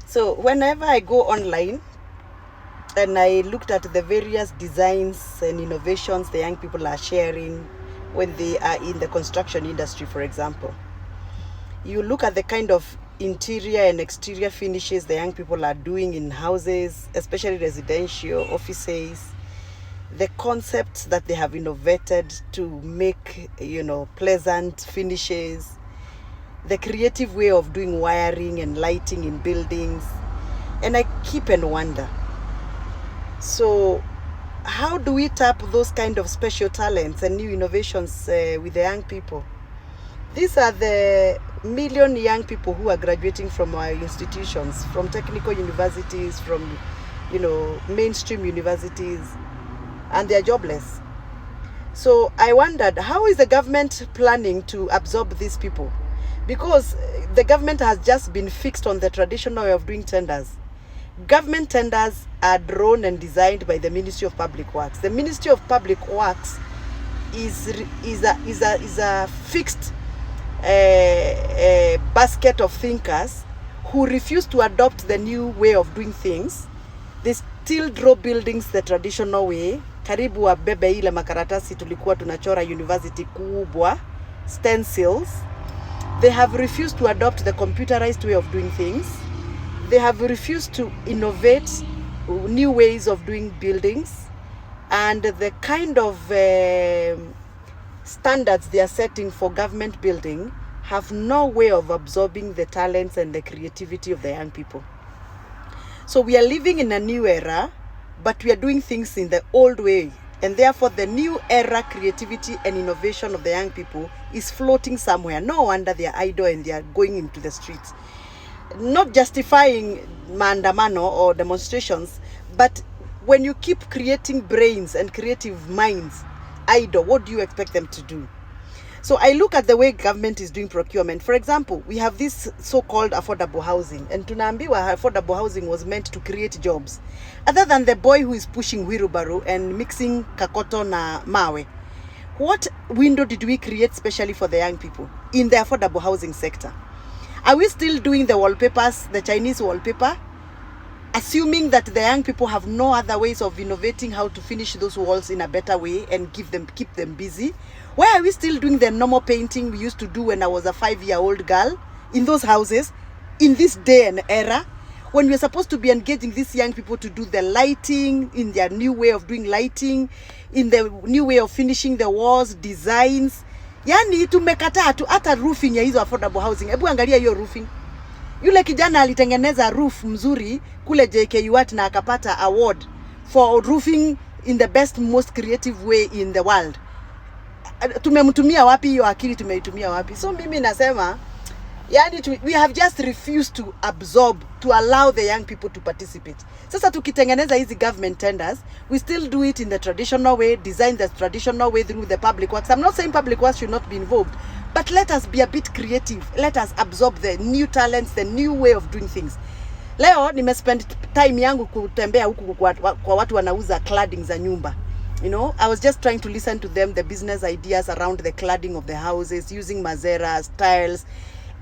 So whenever I go online and I looked at the various designs and innovations the young people are sharing when they are in the construction industry, for example, you look at the kind of interior and exterior finishes the young people are doing in houses, especially residential offices, the concepts that they have innovated to make, pleasant finishes, the creative way of doing wiring and lighting in buildings. And I keep and wonder, so how do we tap those kind of special talents and new innovations with the young people? These are the million young people who are graduating from our institutions, from technical universities, from mainstream universities, and they're jobless. So I wondered, how is the government planning to absorb these people? Because the government has just been fixed on the traditional way of doing tenders. Government tenders are drawn and designed by the Ministry of Public Works. The Ministry of Public Works is a fixed basket of thinkers who refuse to adopt the new way of doing things. They still draw buildings the traditional way. Karibu wabebe ile makaratasi tulikuwa tunachora university kubwa, stencils. They have refused to adopt the computerized way of doing things. They have refused to innovate new ways of doing buildings, and the kind of standards they are setting for government building have no way of absorbing the talents and the creativity of the young people. So we are living in a new era, but we are doing things in the old way. And therefore, the new era creativity and innovation of the young people is floating somewhere. No wonder they are idle and they are going into the streets. Not justifying maandamano or demonstrations, but when you keep creating brains and creative minds idle, what do you expect them to do? So I look at the way government is doing procurement. For example, we have this so-called affordable housing, and tunaambiwa affordable housing was meant to create jobs. Other than the boy who is pushing wheelbarrow and mixing kakoto na mawe, what window did we create specially for the young people in the affordable housing sector? Are we still doing the wallpapers, the Chinese wallpaper, assuming that the young people have no other ways of innovating how to finish those walls in a better way and keep them busy? Why are we still doing the normal painting we used to do when I was a 5-year-old girl in those houses in this day and era, when we're supposed to be engaging these young people to do the lighting in their new way of doing lighting, in the new way of finishing the walls, designs? Yani tumekataa tu hata roofing ya hizo affordable housing. Hebu angalia hiyo roofing. Yule kijana alitengeneza roof mzuri kule JKUAT na akapata award for roofing in the best, most creative way in the world. Tumemtumia wapi hiyo akili, tumeitumia wapi? So mimi nasema, we have just refused to absorb, to allow the young people to participate. Sasa tukitengeneza hizi government tenders, we still do it in the traditional way, design the traditional way through the public works. I'm not saying public works should not be involved, but let us be a bit creative. Let us absorb the new talents, the new way of doing things. Leo nimespend time yangu kutembea huku kwa watu wanauza cladding za nyumba. I was just trying to listen to them, the business ideas around the cladding of the houses, using mazeras, tiles,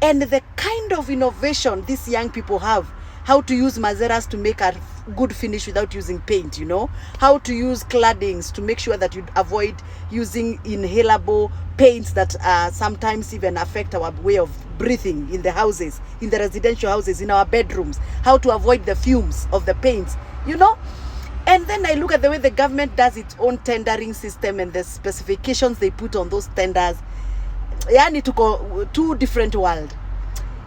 and the kind of innovation these young people have. How to use mazeras to make a good finish without using paint, How to use claddings to make sure that you avoid using inhalable paints that sometimes even affect our way of breathing in the houses, in the residential houses, in our bedrooms. How to avoid the fumes of the paints, And then I look at the way the government does its own tendering system and the specifications they put on those tenders. Yani tuko two different world.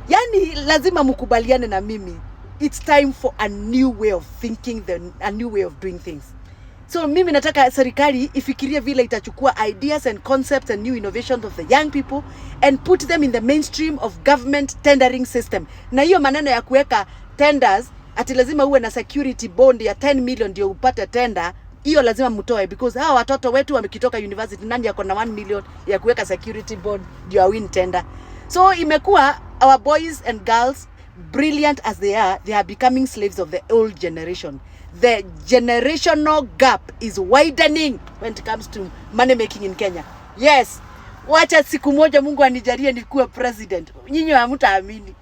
Yani lazima mukubaliane na mimi. It's time for a new way of thinking, a new way of doing things. So mimi nataka serikali ifikirie vile itachukua ideas and concepts and new innovations of the young people and put them in the mainstream of government tendering system. Na hiyo maneno ya kuweka tenders ati lazima uwe na security bond ya 10 million ndio upate tender, hiyo lazima mtoe, because hawa watoto wetu wamekitoka university, nani yako na 1 million ya kuweka security bond ndio win tender? So imekuwa our boys and girls, brilliant as they are becoming slaves of the old generation. The generational gap is widening when it comes to money making in Kenya. Yes, wacha siku moja Mungu anijalie nikuwe president. Nyinyi hamtaamini.